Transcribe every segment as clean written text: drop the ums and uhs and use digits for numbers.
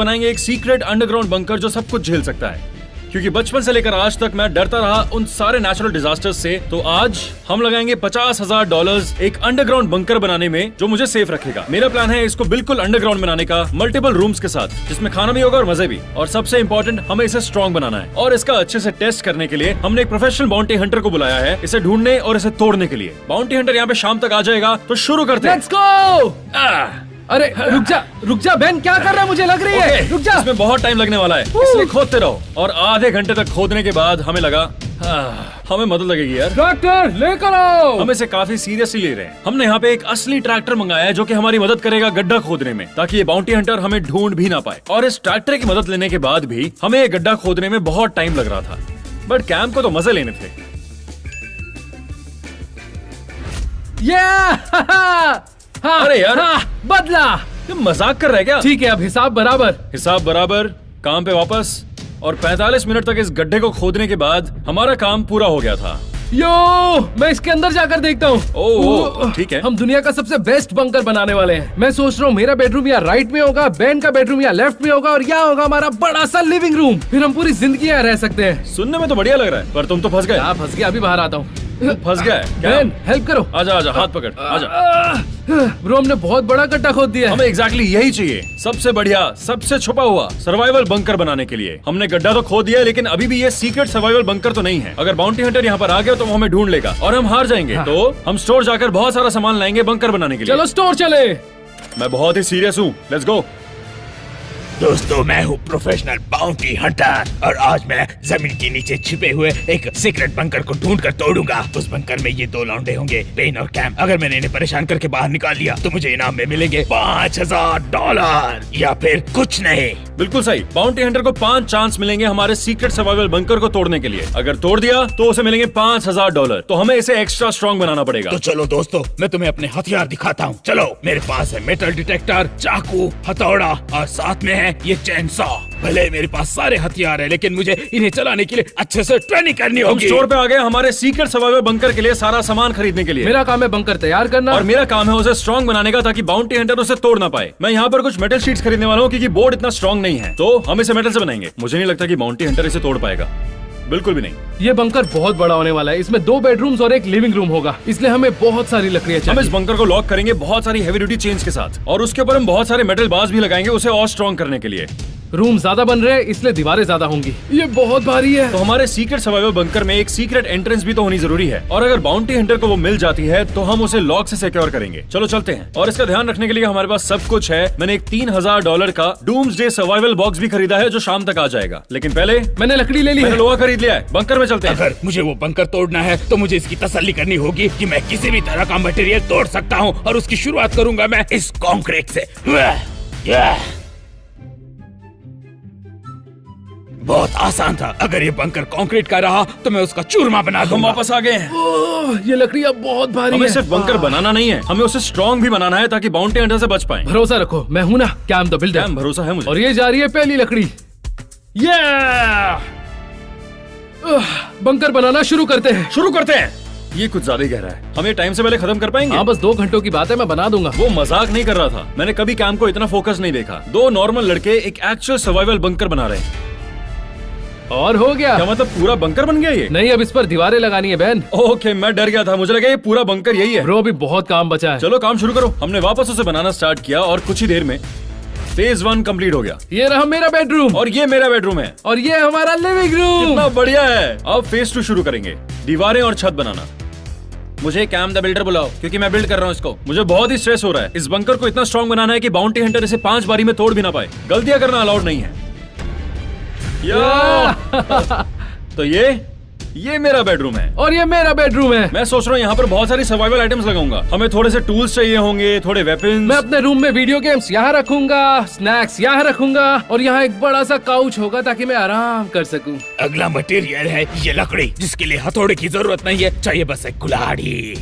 बनाएंगे एक secret underground bunker जो सब कुछ झेल सकता है, क्योंकि बचपन से लेकर आज तक मैं डरता रहा उन सारे नेचुरल डिजास्टर्स से। तो आज हम लगाएंगे $50,000 एक अंडरग्राउंड बंकर बनाने में जो मुझे सेफ रखेगा। मेरा प्लान है इसको बिल्कुल अंडरग्राउंड बनाने का, मल्टीपल रूम्स के साथ, जिसमें खाना भी होगा और मजे भी। और सबसे इम्पोर्टेंट, हमें इसे स्ट्रॉन्ग बनाना है। और इसका अच्छे से टेस्ट करने के लिए हमने एक प्रोफेशनल बाउंटी हंटर को बुलाया है इसे ढूंढने और इसे तोड़ने के लिए। बाउंटी हंटर यहाँ पे शाम तक आ जाएगा, तो शुरू करते हैं। Let's go! अरे रुक जा बेन, क्या कर रहा है? मुझे लग रही है। रुक जा, इसमें बहुत टाइम लगने वाला है, इसलिए खोदते रहो। और आधे घंटे तक खोदने के बाद हमें लगा हमें मदद लगेगी यार। ट्रैक्टर लेकर आओ। हम इसे काफी सीरियसली ले रहे हैं। हमने यहाँ पे एक असली ट्रैक्टर मंगाया है जो कि हमारी मदद करेगा गड्ढा खोदने में, ताकि ये बाउंटी हंटर हमें ढूंढ भी ना पाए। और इस ट्रैक्टर की मदद लेने के बाद भी हमें ये गड्ढा खोदने में बहुत टाइम लग रहा था, बट कैंप को तो मजे लेने थे। हाँ, अरे यार, बदला। तुम मजाक कर रहे क्या? ठीक है, अब हिसाब बराबर। हिसाब बराबर, काम पे वापस। और 45 मिनट तक इस गड्ढे को खोदने के बाद हमारा काम पूरा हो गया था। यो, मैं इसके अंदर जाकर देखता हूँ। ओह, ठीक है। हम दुनिया का सबसे बेस्ट बंकर बनाने वाले हैं। मैं सोच रहा हूँ मेरा बेडरूम या राइट में होगा, बेन का बेडरूम या लेफ्ट में होगा, और यहाँ होगा हमारा बड़ा सा लिविंग रूम। फिर हम पूरी जिंदगी यहाँ रह सकते हैं। सुनने में तो बढ़िया लग रहा है, पर तुम तो फंस गए। फंस गया, अभी बाहर आता हूँ। फंस गया है क्या? बेन, हेल्प करो। आजा आजा, हाथ पकड़, आजा। ब्रो, हमने बहुत बड़ा गड्ढा खोद दिया है। हमें एग्जैक्टली यही चाहिए, सबसे बढ़िया, सबसे छुपा हुआ सर्वाइवल बंकर बनाने के लिए। हमने गड्ढा तो खोद दिया, लेकिन अभी भी ये सीक्रेट सर्वाइवल बंकर तो नहीं है। अगर बाउंटी हंटर यहाँ पर आ गया तो वो हमें ढूंढ लेगा और हम हार जाएंगे। तो हम स्टोर जाकर बहुत सारा सामान लाएंगे बंकर बनाने के लिए। चलो स्टोर चले। मैं बहुत ही सीरियस हूँ, लेट्स गो। दोस्तों, मैं हूँ प्रोफेशनल बाउंटी हंटर और आज मैं जमीन के नीचे छिपे हुए एक सीक्रेट बंकर को ढूंढ कर तोड़ूंगा। उस बंकर में ये दो लौंडे होंगे, बेन और कैम। अगर मैंने इन्हें परेशान करके बाहर निकाल लिया तो मुझे इनाम में मिलेंगे $5,000 या फिर कुछ नहीं। बिल्कुल सही। बाउंटी हंटर को 5 चांस मिलेंगे हमारे सीक्रेट सर्वाइवल बंकर को तोड़ने के लिए। अगर तोड़ दिया तो उसे मिलेंगे $5,000। तो हमें इसे एक्स्ट्रा स्ट्रॉन्ग बनाना पड़ेगा। तो चलो दोस्तों, मैं तुम्हें अपने हथियार दिखाता हूँ। चलो, मेरे पास है मेटल डिटेक्टर, चाकू, हथौड़ा और साथ में है ये चैन सॉ। भले मेरे पास सारे हथियार है, लेकिन मुझे इन्हें चलाने के लिए अच्छे से ट्रेनिंग करनी होगी। स्टोर पे आ गए हमारे सीक्रेट सर्वाइवल बंकर के लिए सारा सामान खरीदने के लिए। मेरा काम है बंकर तैयार करना, और मेरा काम है उसे स्ट्रॉन्ग बनाने का, ताकि बाउंटी हंटर उसे तोड़ ना पाए। मैं यहाँ पर कुछ मेटल शीट्स खरीदने वाला हूँ, क्योंकि बोर्ड इतना स्ट्रॉन्ग नहीं है, तो हम इसे मेटल से बनाएंगे। मुझे नहीं लगता कि बाउंटी हंटर इसे तोड़ पाएगा, बिल्कुल भी नहीं। ये बंकर बहुत बड़ा होने वाला है। इसमें 2 बेडरूम्स और एक लिविंग रूम होगा, इसलिए हमें बहुत सारी लकड़ियाँ चाहिए। हम इस बंकर को लॉक करेंगे बहुत सारी हेवी ड्यूटी चेन्स के साथ, और उसके ऊपर हम बहुत सारे मेटल बार्स भी लगाएंगे उसे और स्ट्रॉन्ग करने के लिए। रूम ज्यादा बन रहे हैं, इसलिए दीवारें ज्यादा होंगी। ये बहुत भारी है। तो हमारे सीक्रेट सर्वाइवल बंकर में एक सीक्रेट एंट्रेंस भी तो होनी जरूरी है, और अगर बाउंटी हंटर को वो मिल जाती है तो हम उसे लॉक से सिक्योर करेंगे। चलो चलते हैं। और इसका ध्यान रखने के लिए हमारे पास सब कुछ है। मैंने एक $3,000 का डूम्सडे सर्वाइवल बॉक्स भी खरीदा है, जो शाम तक आ जाएगा। लेकिन पहले मैंने लकड़ी ले ली है। लोहा खरीद लिया है। बंकर में चलते हैं। अगर मुझे वो बंकर तोड़ना है तो मुझे इसकी तसल्ली करनी होगी कि मैं किसी भी तरह का मटेरियल तोड़ सकता हूँ, और उसकी शुरुआत करूंगा मैं इस कंक्रीट से। बहुत आसान था। अगर ये बंकर कंक्रीट का रहा तो मैं उसका चूरमा बना दूंगा। हम वापस आ गए हैं। ये लकड़ी अब बहुत भारी हमें है। सिर्फ बंकर बनाना नहीं है, हमें उसे स्ट्रॉन्ग भी बनाना है, ताकि बाउंटी हंटर से बच पाए। भरोसा रखो, मैं हूँ ना, कैम द बिल्डर। कैम, भरोसा है मुझे। और ये जा रही है पहली लकड़ी। बंकर बनाना शुरू करते हैं। ये कुछ ज्यादा ही गहरा है, हम ये टाइम से पहले खत्म कर पाएंगे? हाँ, बस 2 घंटों की बात है, मैं बना दूंगा। वो मजाक नहीं कर रहा था। मैंने कभी कैम को इतना फोकस नहीं देखा। 2 नॉर्मल लड़के एक एक्चुअल सर्वाइवल बंकर बना रहे हैं। और हो गया। क्या मतलब पूरा बंकर बन गया ये? नहीं, अब इस पर दीवारें लगानी है बेन। ओके, मैं डर गया था, मुझे लगा ये पूरा बंकर यही है। ब्रो, अभी बहुत काम बचा है। चलो काम शुरू करो। हमने वापस उसे बनाना स्टार्ट किया और कुछ ही देर में फेज 1 कंप्लीट हो गया। ये रहा मेरा बेडरूम, और ये मेरा बेडरूम है, और ये हमारा लिविंग रूम। कितना बढ़िया है। अब फेज 2 शुरू करेंगे, दीवारें और छत बनाना। मुझे कैम द बिल्डर बुलाओ, क्योंकि मैं बिल्ड कर रहा हूँ इसको। मुझे बहुत ही स्ट्रेस हो रहा है। इस बंकर को इतना स्ट्रॉन्ग बनाना है कि बाउंटी हंटर इसे 5 बारी में तोड़ भी ना पाए। गलतियां करना अलाउड नहीं है। तो ये मेरा बेडरूम है, और ये मेरा बेडरूम है। मैं सोच रहा हूँ यहाँ पर बहुत सारी सर्वाइवल आइटम्स लगाऊंगा। हमें थोड़े से टूल्स चाहिए होंगे, थोड़े वेपन्स। मैं अपने रूम में वीडियो गेम्स यहाँ रखूंगा, स्नैक्स यहाँ रखूंगा, और यहाँ एक बड़ा सा काउच होगा ताकि मैं आराम कर सकूं। अगला मटेरियल है ये लकड़ी, जिसके लिए हथौड़े की जरूरत नहीं है, चाहिए बस एक कुल्हाड़ी।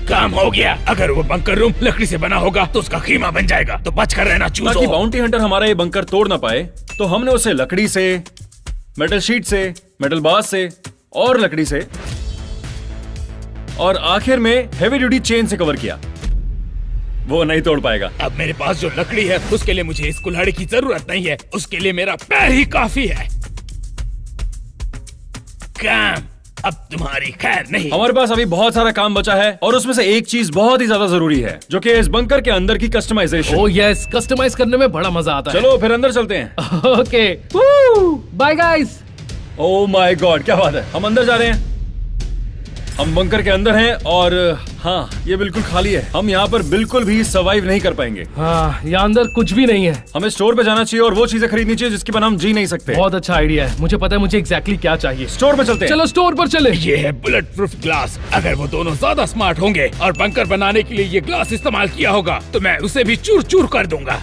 काम हो गया। अगर वो बंकर रूम लकड़ी से बना होगा तो उसका कीमा बन जाएगा। तो बच कर रहना चूज़ो। ताकि बाउंटी हंटर हमारा ये बंकर तोड़ ना पाए, तो हमने उसे लकड़ी से, मेटल शीट से, मेटल बास से, और लकड़ी से, और आखिर में हेवी ड्यूटी चेन से कवर किया। वो नहीं तोड़ पाएगा। अब मेरे पास जो लकड़ी है उसके लिए मुझे इस कुल्हाड़ी की जरूरत नहीं है, उसके लिए मेरा पैर ही काफी है। काम अब तुम्हारी खैर नहीं। हमारे पास अभी बहुत सारा काम बचा है और उसमें से एक चीज बहुत ही ज्यादा जरूरी है, जो कि इस बंकर के अंदर की कस्टमाइजेशन। ओह यस, कस्टमाइज करने में बड़ा मजा आता है। चलो फिर अंदर चलते हैं। Okay, bye guys. Oh my god, क्या बात है, हम अंदर जा रहे हैं। हम बंकर के अंदर हैं और हाँ, ये बिल्कुल खाली है। हम यहाँ पर बिल्कुल भी सर्वाइव नहीं कर पाएंगे। हाँ, यहाँ अंदर कुछ भी नहीं है। हमें स्टोर पे जाना चाहिए और वो चीजें खरीदनी चाहिए जिसके बिना हम जी नहीं सकते। बहुत अच्छा आइडिया है, मुझे पता है मुझे एग्जैक्टली क्या चाहिए। स्टोर पे चलते हैं। चलो स्टोर पर चले। ये है बुलेट प्रूफ ग्लास। अगर वो दोनों ज्यादा स्मार्ट होंगे और बंकर बनाने के लिए ये ग्लास इस्तेमाल किया होगा तो मैं उसे भी चूर चूर कर दूंगा।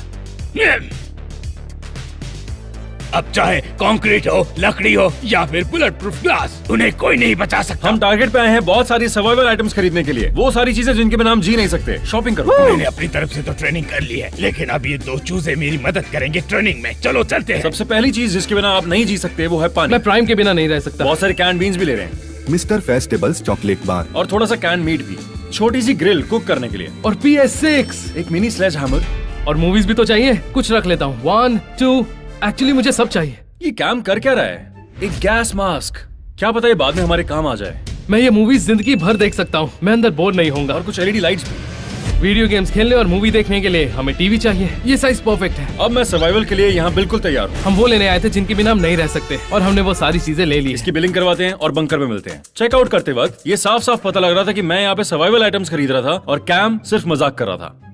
अब चाहे कंक्रीट हो, लकड़ी हो या फिर बुलेट प्रूफ ग्लास, उन्हें कोई नहीं बचा सकता। हम टारगेट पे आए हैं बहुत सारी सर्वाइवल आइटम्स खरीदने के लिए, वो सारी चीजें जिनके बिना हम जी नहीं सकते। शॉपिंग करो। मैंने अपनी तरफ से तो ट्रेनिंग कर ली है, लेकिन अब ये दो चूजे मेरी मदद करेंगे ट्रेनिंग में। चलो चलते हैं। सबसे पहली चीज जिसके बिना आप नहीं जी सकते वो है पानी। मैं प्राइम के बिना नहीं रह सकता। बहुत सारे कैन बीन्स भी ले रहे हैं, मिस्टर फेस्टिवल्स चॉकलेट बार और थोड़ा सा कैन मीट भी, छोटी सी ग्रिल कुक करने के लिए, और PS6 एक मिनी स्लेज हैमर। और मूवीज भी तो चाहिए, कुछ रख लेता हूँ। 1 2 एक्चुअली मुझे सब चाहिए। ये काम कर क्या रहा है? एक गैस मास्क, क्या पता ये बाद में हमारे काम आ जाए। मैं ये मूवीज जिंदगी भर देख सकता हूँ, मैं अंदर बोर नहीं होऊंगा। और कुछ LED लाइट्स भी। वीडियो गेम्स खेलने और मूवी देखने के लिए हमें टीवी चाहिए। ये साइज परफेक्ट है। अब मैं सर्वाइवल के लिए यहाँ बिल्कुल तैयार हूँ। हम वो लेने आए थे जिनके बिना हम नहीं रह सकते, और हमने वो सारी चीजें ले ली। इसकी बिलिंग करवाते हैं और बंकर में मिलते हैं। चेकआउट करते वक्त ये साफ साफ पता लग रहा था कि मैं यहाँ पे सर्वाइवल आइटम्स खरीद रहा था और कैम सिर्फ मजाक कर रहा था।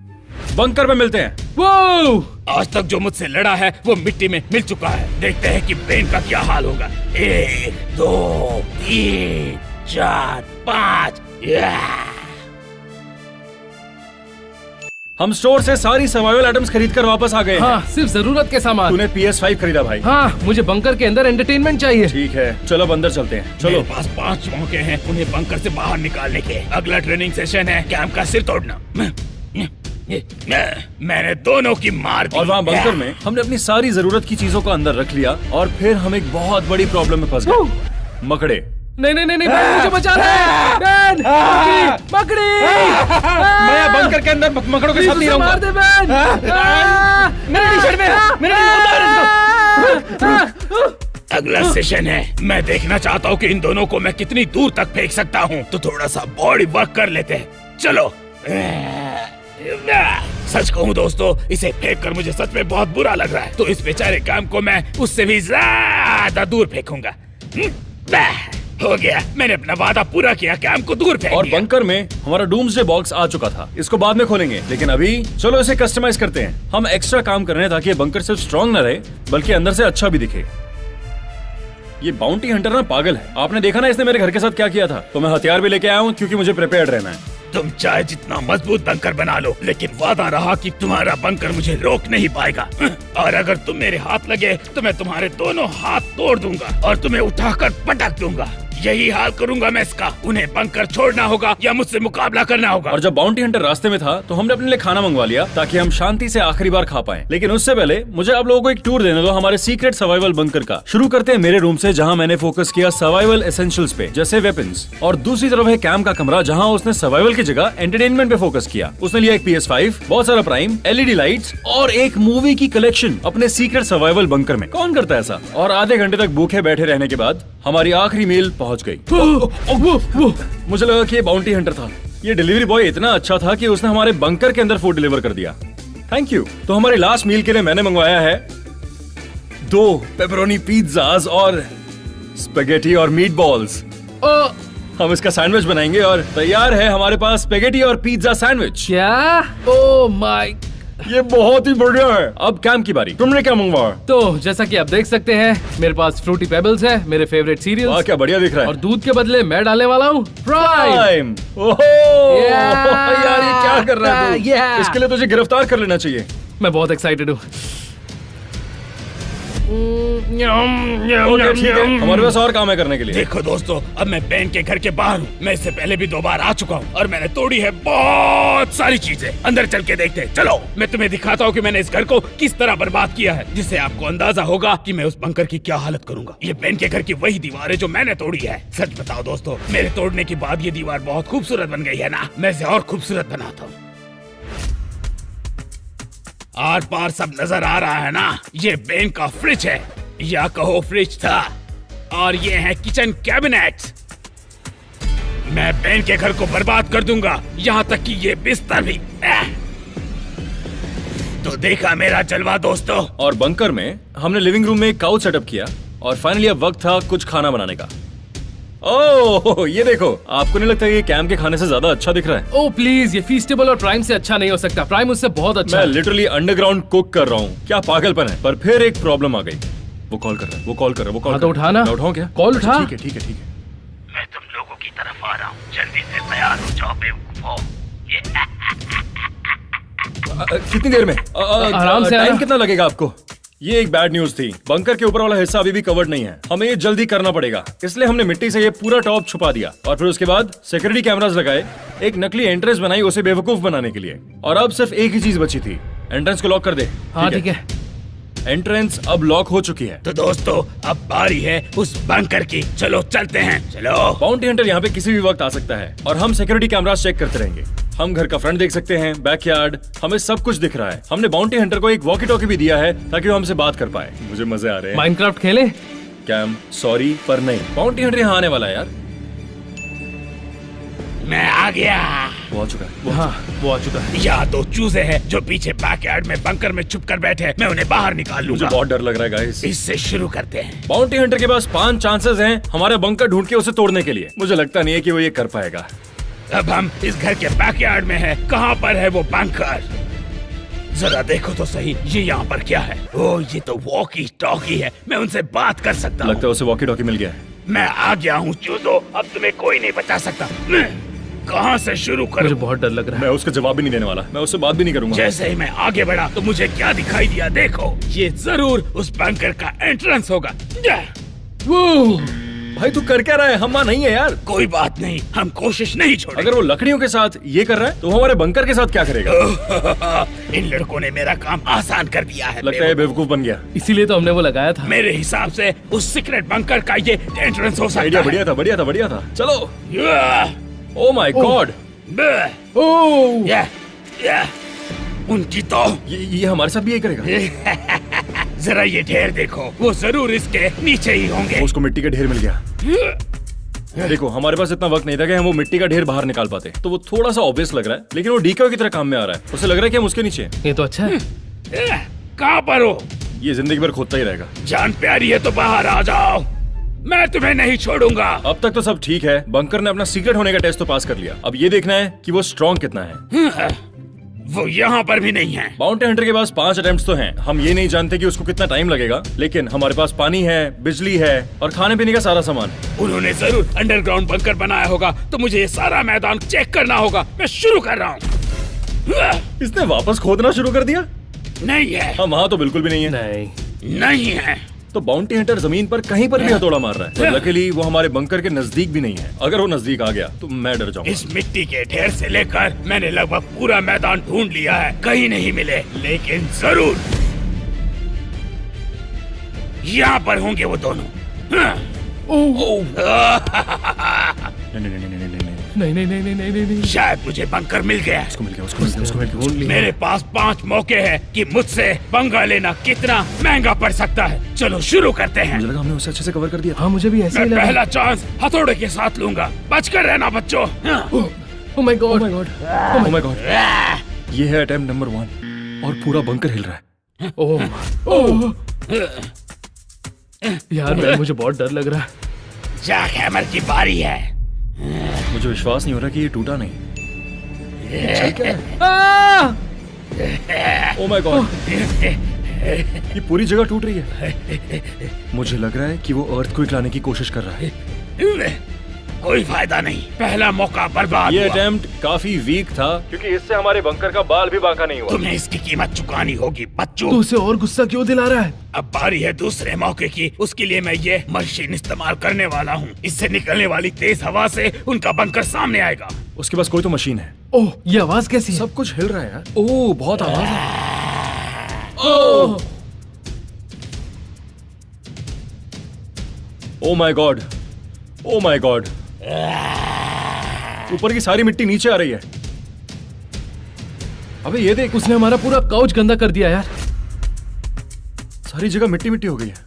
बंकर में मिलते हैं। वो आज तक जो मुझसे लड़ा है वो मिट्टी में मिल चुका है। देखते हैं कि बेन का क्या हाल होगा। 1 2 3 4 5। हम स्टोर से सारी सर्वाइवल आइटम्स खरीद कर वापस आ गए। हाँ, सिर्फ जरूरत के सामान। तूने PS5 खरीदा भाई। हाँ, मुझे बंकर के अंदर एंटरटेनमेंट चाहिए। ठीक है, चलो अब अंदर चलते हैं। चलो। मेरे पास 5 मौके हैं उन्हें बंकर से बाहर निकालने के। अगला ट्रेनिंग सेशन है कैम का सिर तोड़ना। मैंने दोनों की मार दी। और वहाँ बंकर में हमने अपनी सारी जरूरत की चीजों को अंदर रख लिया और फिर हम एक बहुत बड़ी प्रॉब्लम में फंस गए। मकड़े। नहीं नहीं नहीं, बेन मुझे बचाना है। बेन, मकड़ी। मैं बंकर के अंदर मकड़ों के साथ नहीं रहूंगा। मार दे बेन। मेरे टी-शर्ट में, मेरे अगला सेशन है। मैं देखना चाहता हूँ कि इन दोनों को मैं कितनी दूर तक फेंक सकता हूँ, तो थोड़ा सा बॉडी वर्क कर लेते हैं। चलो। सच कहूँ दोस्तों, इसे फेंक कर मुझे सच में बहुत बुरा लग रहा है, तो इस बेचारे काम को मैं उससे भी ज्यादा दूर फेंकूंगा। हो गया, मैंने अपना वादा पूरा किया, काम को दूर फेंक और दिया। बंकर में हमारा डूम्सडे बॉक्स आ चुका था, इसको बाद में खोलेंगे, लेकिन अभी चलो इसे कस्टमाइज करते हैं। हम एक्स्ट्रा काम कर रहे हैं ताकि ये बंकर सिर्फ स्ट्रॉन्ग न रहे बल्कि अंदर से अच्छा भी दिखे। ये बाउंटी हंटर ना पागल है। आपने देखा ना इसने मेरे घर के साथ क्या किया था, तो मैं हथियार भी लेके आया हूँ क्योंकि मुझे प्रिपेयर्ड रहना है। तुम चाहे जितना मजबूत बंकर बना लो, लेकिन वादा रहा कि तुम्हारा बंकर मुझे रोक नहीं पाएगा। और अगर तुम मेरे हाथ लगे तो मैं तुम्हारे दोनों हाथ तोड़ दूंगा और तुम्हें उठाकर पटक दूंगा। यही हाल करूंगा मैं इसका। उन्हें बंकर छोड़ना होगा या मुझसे मुकाबला करना होगा। और जब बाउंटी हंटर रास्ते में था तो हमने अपने लिए खाना मंगवा लिया ताकि हम शांति से आखिरी बार खा पाएं। लेकिन उससे पहले मुझे आप लोगों को एक टूर देने दो हमारे सीक्रेट सर्वाइवल बंकर का। शुरू करते हैं मेरे रूम से, जहां मैंने फोकस किया सर्वाइवल एसेंशियल्स पे, जैसे वेपन्स, और दूसरी तरफ है कैम का कमरा जहां उसने सर्वाइवल की जगह एंटरटेनमेंट पे फोकस किया। उसने लिया एक PS5, बहुत सारा प्राइम, LED लाइट्स और एक मूवी की कलेक्शन अपने सीक्रेट सर्वाइवल बंकर में। कौन करता है ऐसा? और आधे घंटे तक भूखे बैठे रहने के बाद हमारी आखिरी मील पहुंच गई। मुझे लगा कि ये बाउंटी हंटर था। ये डिलीवरी बॉय इतना अच्छा था कि उसने हमारे बंकर के अंदर फूड डिलीवर कर दिया। Thank you. तो हमारे लास्ट मील के लिए मैंने मंगवाया है 2 पेपरोनी पिज्जाज और स्पेगेटी और मीट बॉल्स। हम इसका सैंडविच बनाएंगे और तैयार है हमारे पास स्पेगेटी और पिज्जा सैंडविच। क्या? ओह माय, ये बहुत ही बढ़िया है। अब कैम की बारी, तुमने क्या मंगवाया? तो जैसा कि आप देख सकते हैं मेरे पास फ्रूटी पेबल्स है, मेरे फेवरेट सीरियल्स। वाह क्या बढ़िया दिख रहा है। और दूध के बदले मैं डालने वाला हूँ प्राइम। ओहो यार ये क्या कर रहा है तू? इसके लिए तुझे गिरफ्तार कर लेना चाहिए। मैं बहुत एक्साइटेड हूँ। ओके ठीक है, हमारे पास और काम है करने के लिए। देखो दोस्तों, अब मैं बेन के घर के बाहर हूँ। मैं इससे पहले भी 2 बार आ चुका हूँ और मैंने तोड़ी है बहुत सारी चीजें। अंदर चल के देखते हैं। चलो, मैं तुम्हें दिखाता हूँ कि मैंने इस घर को किस तरह बर्बाद किया है, जिससे आपको अंदाजा होगा कि मैं उस बंकर की क्या हालत करूंगा। ये बेन के घर की वही दीवार है जो मैंने तोड़ी है। सच बताओ दोस्तों, मेरे तोड़ने के बाद ये दीवार बहुत खूबसूरत बन गई है ना? मैं इसे और खूबसूरत बनाता हूँ। आर पार सब नजर आ रहा है ना? ये बेन का फ्रिज है, या कहो फ्रिज था, और ये है किचन कैबिनेट्स। मैं बेन के घर को बर्बाद कर दूंगा, यहाँ तक कि ये बिस्तर भी। तो देखा मेरा जलवा दोस्तों। और बंकर में हमने लिविंग रूम में एक काउच सेटअप किया और फाइनली अब वक्त था कुछ खाना बनाने का। ओह ये देखो, आपको नहीं लगता ये कैम के खाने से ज्यादा अच्छा दिख रहा है? ओह प्लीज, ये फीस्टेबल और प्राइम से अच्छा नहीं हो सकता। प्राइम उससे बहुत अच्छा मैं है। लिटरली अंडरग्राउंड कुक कर रहा हूँ, क्या पागलपन है। पर फिर एक प्रॉब्लम आ गई। वो कॉल कर रहा है, वो कॉल कर रहा है, वो कॉल हाँ तो उठाना। मैं उठाऊं क्या? कॉल उठा। ठीक है ठीक है ठीक है। मैं तुम लोगों की तरफ आ रहा हूँ, जल्दी से तैयार हो जाओ बेवकूफों। कितनी देर में? आराम से टाइम आना। कितना लगेगा आपको? ये एक बैड न्यूज थी, बंकर के ऊपर वाला हिस्सा अभी भी कवर्ड नहीं है। हमें ये जल्दी करना पड़ेगा, इसलिए हमने मिट्टी से ये पूरा टॉप छुपा दिया और फिर उसके बाद सिक्योरिटी कैमरास लगाए, एक नकली एंट्रेंस बनाई उसे बेवकूफ बनाने के लिए। और अब सिर्फ एक ही चीज बची थी, एंट्रेंस को लॉक कर दे। हाँ ठीक है। एंट्रेंस अब लॉक हो चुकी है। तो दोस्तों अब बारी है उस बंकर की, चलो चलते हैं, चलो। बाउंटी हंटर यहाँ पे किसी भी वक्त आ सकता है और हम सिक्योरिटी कैमरास चेक करते रहेंगे। हम घर का फ्रंट देख सकते हैं, बैकयार्ड, हमें सब कुछ दिख रहा है। हमने बाउंटी हंटर को एक वॉकी टॉकी भी दिया है ताकि वो हमसे बात कर पाए। मुझे मजे आ रहे हैं। माइनक्राफ्ट खेले? कैम सॉरी पर नहीं, बाउंटी हंटर यहाँ आने वाला है यार। मैं आ गया। वो आ चुका है। हाँ वो आ चुका है। यहाँ दो चूजे हैं जो पीछे बैकयार्ड में बंकर में छुप कर बैठे हैं। मैं उन्हें बाहर निकाल मुझे लूंगा। बहुत डर लग रहा है गाइस। इससे शुरू करते हैं। बाउंटी हंटर के पास 5 चांसेस हैं हमारे बंकर ढूंढ के उसे तोड़ने के लिए। मुझे लगता नहीं है कि वो ये कर पाएगा। अब हम इस घर के बैकयार्ड में हैं। कहाँ पर है वो बंकर? जरा देखो तो सही, ये यहाँ पर क्या है? ओह ये तो वॉकी टॉकी है, मैं उनसे बात कर सकता हूँ। लगता है उसे वॉकी टॉकी मिल गया है। मैं आ गया हूँ चूजो, अब तुम्हें कोई नहीं बचा सकता। कहाँ से शुरू मुझे करूँ? बहुत डर लग रहा है। मैं उसका जवाब भी नहीं देने वाला, मैं उससे बात भी नहीं करूंगा। जैसे ही मैं आगे बढ़ा तो मुझे क्या दिखाई दिया देखो, ये जरूर उस बंकर का एंट्रेंस होगा। वो भाई तू कर क्या रहा है? हम वहाँ नहीं है यार। कोई बात नहीं, हम कोशिश नहीं छोड़ेंगे। अगर वो लकड़ियों के साथ ये कर रहा है तो वो हमारे बंकर के साथ क्या करेगा? इन लड़कों ने मेरा काम आसान कर दिया है। लगता है बेवकूफ बन गया। इसीलिए तो हमने वो लगाया था। मेरे हिसाब से उस सीक्रेट बंकर का ये एंट्रेंस हो सकता आइडिया है। बढ़िया था, बढ़िया था, बढ़िया था। चलो। या, ओ माय गॉड, बे, ओह या, या, उनकी तो ये हमारे साथ भी ये करेगा। जरा ये ढेर देखो, वो जरूर इसके नीचे ही होंगे। उसको मिट्टी का ढेर मिल गया। देखो हमारे पास इतना वक्त नहीं था कि हम वो मिट्टी का ढेर बाहर निकाल पाते, तो वो थोड़ा सा ऑब्वियस लग रहा है, लेकिन वो डीके की तरह काम में आ रहा है। उसे लग रहा है कि हम उसके नीचे हैं। ये तो अच्छा है। कहाँ पर हो? ये जिंदगी भर खोदता ही रहेगा। जान प्यारी है तो बाहर आ जाओ, मैं तुम्हें नहीं छोड़ूंगा। अब तक तो सब ठीक है, बंकर ने अपना सीक्रेट होने का टेस्ट तो पास कर लिया। अब ये देखना है कि वो स्ट्रॉन्ग कितना है। वो यहाँ पर भी नहीं है। बाउंटी हंटर के पास 5 अटेम्प्ट्स तो हैं। हम ये नहीं जानते कि उसको कितना टाइम लगेगा, लेकिन हमारे पास पानी है, बिजली है और खाने पीने का सारा सामान है। उन्होंने जरूर अंडरग्राउंड बंकर बनाया होगा, तो मुझे ये सारा मैदान चेक करना होगा। मैं शुरू कर रहा हूँ। इसने वापस खोदना शुरू कर दिया। नहीं है, हाँ वहाँ तो बिल्कुल भी नहीं है। नहीं नहीं है। तो बाउंटी हंटर जमीन पर कहीं पर भी हथौड़ा मार रहा है। लकीली वो हमारे बंकर के नजदीक भी नहीं है। अगर वो नजदीक आ गया तो मैं डर जाऊंगा। इस मिट्टी के ढेर से लेकर मैंने लगभग पूरा मैदान ढूंढ लिया है, कहीं नहीं मिले, लेकिन जरूर यहाँ पर होंगे वो दोनों। नहीं नहीं नहीं नहीं नहीं नहीं। नहीं नहीं नहीं नहीं नहीं नहीं नहीं। शायद मुझे बंकर मिल गया। उसको मिल गया, उसको मिल गया, उसको मिल गया। मेरे पास 5 मौके हैं कि मुझसे पंगा लेना कितना महंगा पड़ सकता है। चलो शुरू करते हैं। मुझे लगा हमने उसे अच्छे से कवर कर दिया। हाँ मुझे भी ऐसा ही मैं लगा। पहला चांस हथौड़े के साथ लूंगा, बचकर रहना बच्चों। ओह my God, oh my God, oh my God, ये है अटेम्प्ट नंबर 1 और पूरा बंकर हिल रहा है। ओह यार मैं मुझे बहुत डर लग रहा है। जैक हैमर की बारी है। मुझे विश्वास नहीं हो रहा कि ये टूटा नहीं। चल क्या है? ओह माय गॉड, ये पूरी जगह टूट रही है। मुझे लग रहा है कि वो अर्थक्वेक लाने की कोशिश कर रहा है। कोई फायदा नहीं, पहला मौका बर्बाद ये हुआ। अटेम्प्ट काफी वीक था क्योंकि इससे हमारे बंकर का बाल भी बांका नहीं हुआ। तुम्हें इसकी कीमत चुकानी होगी बच्चों। तो उसे और गुस्सा क्यों दिला रहा है? अब बारी है दूसरे मौके की। उसके लिए मैं ये मशीन इस्तेमाल करने वाला हूँ। इससे निकलने वाली तेज हवा से उनका बंकर सामने आएगा। उसके पास कोई तो मशीन है। ओह ये आवाज कैसी है? सब कुछ हिल रहा है यार। ओह बहुत आवाज है। ओह my God, oh my God, ऊपर की सारी मिट्टी नीचे आ रही है। अबे ये देख, उसने हमारा पूरा काउच गंदा कर दिया यार। सारी जगह मिट्टी मिट्टी हो गई है।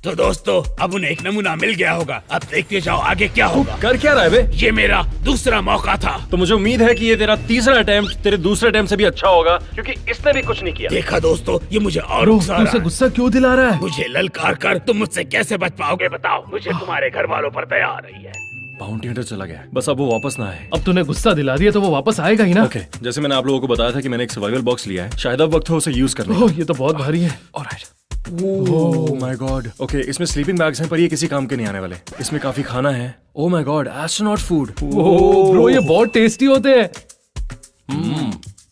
तो दोस्तों अब उन्हें एक नमूना मिल गया होगा, अब देखते जाओ आगे क्या होगा। कर क्या रहा है बे? ये मेरा दूसरा मौका था। तो मुझे उम्मीद है कि ये तेरा तीसरा अटेम्प्ट तेरे दूसरे अटेम्प्ट से भी अच्छा होगा, क्योंकि इसने भी कुछ नहीं किया। देखा दोस्तों, ये मुझे और ब्रो, उकसा तू रहा उसे है। गुस्सा क्यों दिला रहा है? मुझे ललकार कर तुम मुझसे कैसे बच पाओगे बताओ। मुझे तुम्हारे घर वालों पर दया आ रही है। बाउंटी हंटर चला गया है, बस अब वो वापस ना आए। अब तूने गुस्सा दिला दिया तो वो वापस आएगा ही ना। ओके, जैसे मैंने आप लोगों को बताया था कि मैंने एक सर्वाइवल बॉक्स लिया है, शायद अब वक्त हो उसे यूज करने का। ओह, ये तो बहुत भारी है। Alright. Oh my God. Okay, इसमें स्लीपिंग बैग्स हैं पर ये किसी काम के नहीं आने वाले। इसमें काफी खाना है। ओह my God, astronaut food. Oh bro, ये बहुत टेस्टी होते हैं।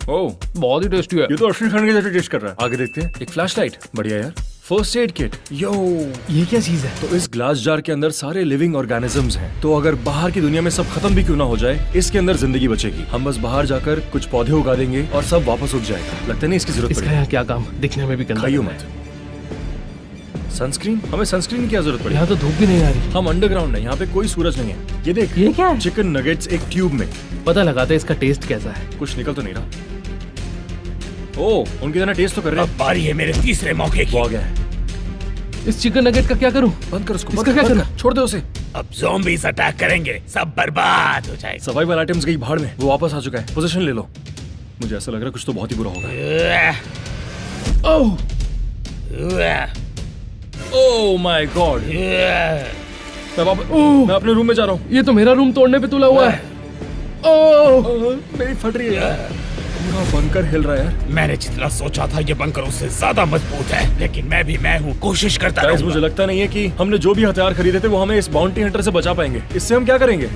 ओह, बहुत ही टेस्टी है। ये तो असली खाने के जैसे टेस्ट कर रहा है। आगे देखते हैं। एक फ्लैशलाइट, बढ़िया यार। फर्स्ट एड किट, यो। ये क्या चीज है? तो इस ग्लास जार के अंदर सारे लिविंग ऑर्गेनिजम्स हैं। तो अगर बाहर की दुनिया में सब खत्म भी क्यों ना हो जाए, इसके अंदर जिंदगी बचेगी। हम बस बाहर जाकर कुछ पौधे उगा देंगे और सब वापस उग जाएगा। लगता नहीं इसकी जरूरत इसका पड़ेगी। यहाँ क्या काम? दिखने में भी गंदा खाइयो लग रहा मत। है। सनस्क्रीन, हमें सनस्क्रीन की क्या जरूरत पड़ेगी? यहाँ तो धूप भी नहीं आ रही। हम अंडरग्राउंड है, यहाँ पे कोई सूरज नहीं है। ये देख, ये क्या है? चिकन नगेट्स एक ट्यूब में। पता लगाते हैं इसका टेस्ट कैसा है। कुछ निकल तो नहीं रहा। ओह, उनकी तरह टेस्ट तो कर रहे अब हैं। बारी है मेरे तीसरे मौके की। वो आ गया है। इस चिकन नगेट का क्या करूँ? बंद कर उसको। इसका बंद क्या कर, करना? बंद कर, छोड़ दे उसे। अब ज़ॉम्बीज़ अटैक करेंगे, सब बर्बाद हो जाएगा। सर्वाइवल आइटम्स गई भाड़ में, वो वापस आ चुका है। पोजीशन ले लो। मुझे ऐसा लग रहा है कुछ तो बहुत ही बुरा होगा। ओह, ओह माय गॉड। मैं अपने रूम में जा रहा हूँ। ये तो मेरा रूम तोड़ने पे तुला हुआ है। ओह, मेरी फट रही है यार। पूरा बंकर हिल रहा है यार। मैंने जितना सोचा था ये बंकर उससे ज्यादा मजबूत है, लेकिन मैं हूँ, कोशिश करता गाइस, रहूंगा। मुझे लगता नहीं है कि हमने जो भी हथियार खरीदे थे वो हमें इस बाउंटी हंटर से बचा पाएंगे। इससे हम क्या करेंगे,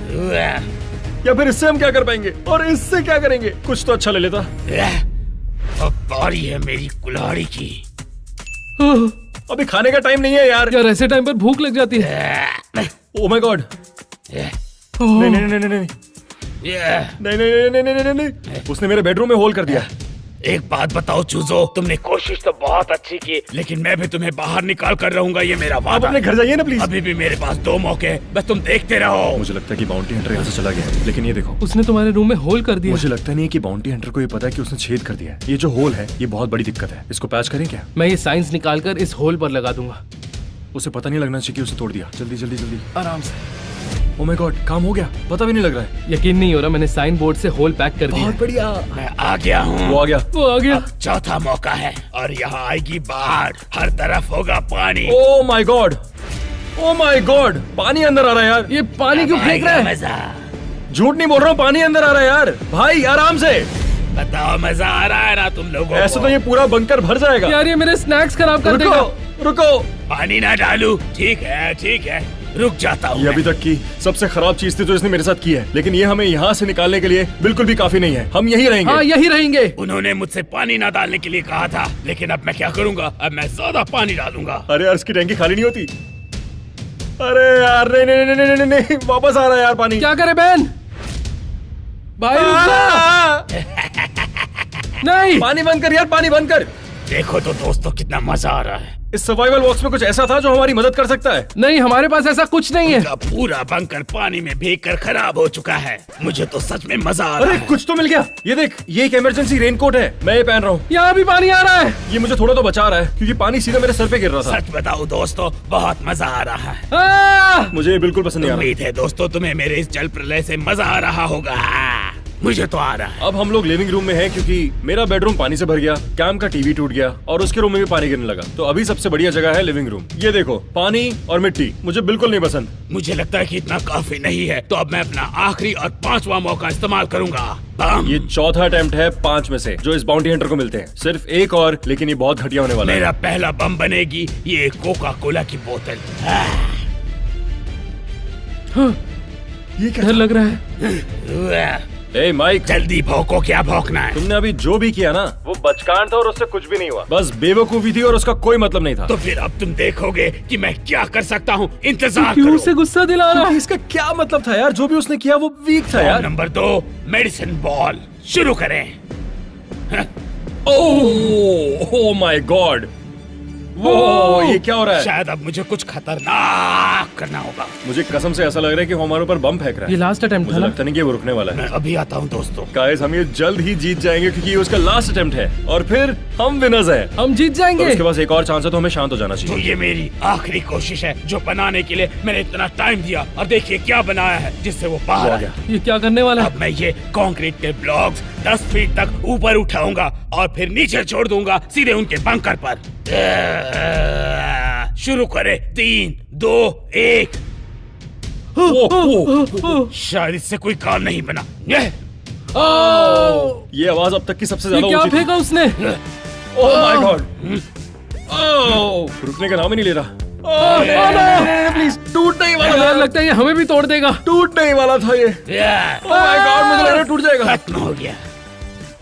या फिर इससे हम क्या कर पाएंगे, और इससे क्या करेंगे? कुछ तो अच्छा ले लेता। अब बारी है मेरी कुल्हाड़ी की। ओह, अभी खाने का टाइम नहीं है यार। यार ऐसे टाइम पर भूख लग जाती है। ओह माय गॉड। ओह, नहीं नहीं नहीं नहीं नहीं नहीं नहीं नहीं नहीं नहीं नहीं। उसने मेरे बेडरूम में होल कर दिया। एक बात बताओ चूजो, तुमने कोशिश तो बहुत अच्छी की, लेकिन मैं भी तुम्हें बाहर निकाल कर रहूंगा, ये मेरा आप वादा अपने है। घर जाइए ना प्लीज। अभी भी मेरे पास 2 मौके हैं, बस तुम देखते रहो। मुझे लगता है कि बाउंटी हंटर यहाँ से चला गया है, लेकिन ये देखो, उसने तुम्हारे रूम में होल कर दिया। मुझे लगता नहीं है कि बाउंटी हंटर को ये पता है कि उसने छेद कर दिया है। ये जो होल है ये बहुत बड़ी दिक्कत है। इसको पैच करें क्या? मैं ये साइंस निकाल कर इस होल पर लगा दूंगा उसे पता नहीं लगना चाहिए कि उसे तोड़ दिया। जल्दी जल्दी जल्दी। आराम से। ओह माय गॉड, काम हो गया, पता भी नहीं लग रहा है। यकीन नहीं हो रहा, मैंने साइन बोर्ड से होल पैक कर दिया है। बढ़िया। मैं आ गया हूँ। वो आ गया। वो आ गया। अब चौथा मौका है और यहाँ आएगी बाढ़, हर तरफ होगा पानी। ओह my God, oh my God, पानी अंदर आ रहा है यार। ये पानी क्यों फेंक रहा है? मजा झूठ नहीं बोल रहा हूँ, पानी अंदर आ रहा है यार। भाई आराम से। बताओ, मजा आ रहा है ना तुम लोगों ऐसे को? तो ये पूरा बंकर भर जाएगा। यार ये मेरे स्नैक्स खराब कर देगा। रुको रुको। पानी ना डालू। ठीक है, रुक जाता हूँ। ये अभी तक की सबसे खराब चीज थी जो इसने मेरे साथ की है, लेकिन ये हमें यहाँ से निकालने के लिए बिल्कुल भी काफी नहीं है। हम यही रहेंगे। हाँ, यही रहेंगे। उन्होंने मुझसे पानी ना डालने के लिए कहा था, लेकिन अब मैं क्या करूँगा? अब मैं ज्यादा पानी डालूंगा। अरे यार, इसकी टैंकी खाली नहीं होती। अरे यार, नहीं नहीं नहीं नहीं नहीं, नहीं, वापस आ रहा है यार पानी। क्या करे बहन? भाई रुक जा। नहीं, पानी बंद कर यार, पानी बंद कर। देखो तो दोस्तों, कितना मजा आ रहा है। इस सर्वाइवल बॉक्स में कुछ ऐसा था जो हमारी मदद कर सकता है। नहीं, हमारे पास ऐसा कुछ नहीं है। उनका पूरा बंकर पानी में भीगकर खराब हो चुका है। मुझे तो सच में मजा आ रहा अरे है। कुछ तो मिल गया। ये देख, ये एक इमरजेंसी रेनकोट है, मैं ये पहन रहा हूँ। यहाँ भी पानी आ रहा है। ये मुझे थोड़ा तो बचा रहा है क्योंकि पानी सीधा मेरे सर पे गिर रहा था। सच बताओ दोस्तों, बहुत मजा आ रहा है। मुझे ये बिल्कुल पसंद नहीं आ रहा। उम्मीद है दोस्तों तुम्हें मेरे इस जल प्रलय से मजा आ रहा होगा। मुझे तो आ रहा है। अब हम लोग लिविंग रूम में हैं क्योंकि मेरा बेडरूम पानी से भर गया, कैम का टीवी टूट गया और उसके रूम में भी पानी गिरने लगा। तो अभी सबसे बढ़िया जगह है लिविंग रूम। ये देखो, पानी और मिट्टी मुझे बिल्कुल नहीं पसंद। मुझे लगता है कि इतना काफी नहीं है, तो अब मैं अपना आखिरी और 5वां मौका इस्तेमाल करूंगा। बम। ये चौथा अटेम्प्ट है 5 में से जो इस बाउंटी हंटर को मिलते हैं। सिर्फ एक और, लेकिन ये बहुत घटिया होने वाला है। मेरा पहला बम बनेगी ये कोका कोला की बोतल। ये क्या डर लग रहा है। ए माइक, जल्दी भौंको, क्या भौंकना है? तुमने अभी जो भी किया ना वो बचकान था और उससे कुछ भी नहीं हुआ। बस बेवकूफी थी और उसका कोई मतलब नहीं था। तो फिर अब तुम देखोगे कि मैं क्या कर सकता हूँ। इंतजार क्यों करो। उसे गुस्सा दिला रहा है? इसका क्या मतलब था यार? जो भी उसने किया वो वीक था यार। Number 2, medicine ball. शुरू करें। ओह माय गॉड, वो ये क्या हो रहा है? शायद अब मुझे कुछ खतरनाक करना होगा। मुझे कसम से ऐसा लग रहा है कि वो हमारे ऊपर बम फेंक रहा ये है। लास्ट अटेम्प्ट था मुझे ना? लगता नहीं कि वो रुकने वाला मैं है। अभी आता हूँ दोस्तों। गाइस हम ये जल्द ही जीत जाएंगे क्योंकि ये उसका लास्ट अटेम्प्ट है और फिर हम विनर्स हैं। हम जीत और जाएंगे। उसके पास एक और चांस है तो हमें शांत हो जाना तो चाहिए। ये मेरी आखिरी कोशिश है जो बनाने के लिए मैंने इतना टाइम दिया, और देखिए क्या बनाया है जिससे वो बाहर वो आ आ गया। गया। ये क्या करने वाला है? अब मैं ये कंक्रीट के ब्लॉक्स 10 फीट तक ऊपर उठाऊंगा और फिर नीचे छोड़ दूंगा सीधे उनके बंकर पर। शुरू करें 3, 2, 1। शायद इससे कोई काम नहीं बना। ये आवाज अब तक की सबसे ये ज्यादा क्या ऊंची थी। फेंका उसने? ओह माय गॉड। रुकने का नाम ही नहीं ले रहा। प्लीज टूटने ही वाला यार था। लगता है ये हमें भी तोड़ देगा। टूटने ही वाला था ये। ओह माय गॉड मुझे लग रहा है टूट जाएगा। खत्म हो गया।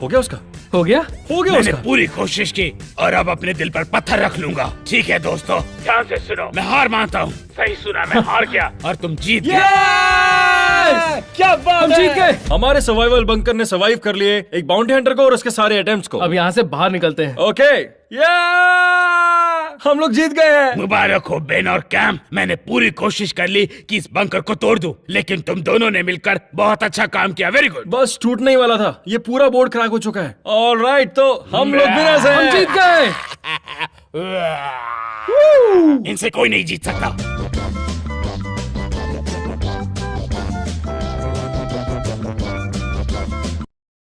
हो गया उसका? हो गया? हो गया मैंने उसका? पूरी कोशिश की और अब अपने दिल पर पत्थर रख लूंगा। ठीक है दोस्तों, ध्यान से सुनो। मैं हार मानता हूँ। सही सुना, मैं हार गया और तुम जीत गए। क्या बात हम जीत गए। हमारे सर्वाइवल बंकर ने सर्वाइव कर लिए एक बाउंटी हंटर को और उसके सारे अटेम्प्ट्स को। अब यहाँ से बाहर निकलते हैं। ओके हम लोग जीत गए हैं। मुबारक हो बेन और कैम। मैंने पूरी कोशिश कर ली कि इस बंकर को तोड़ दूं, लेकिन तुम दोनों ने मिलकर बहुत अच्छा काम किया। Very good. बस टूटने ही वाला था। ये पूरा बोर्ड क्रैक हो चुका है। ऑलराइट तो हम लोग विनर्स हैं। हम जीत गए। इनसे कोई नहीं जीत सकता।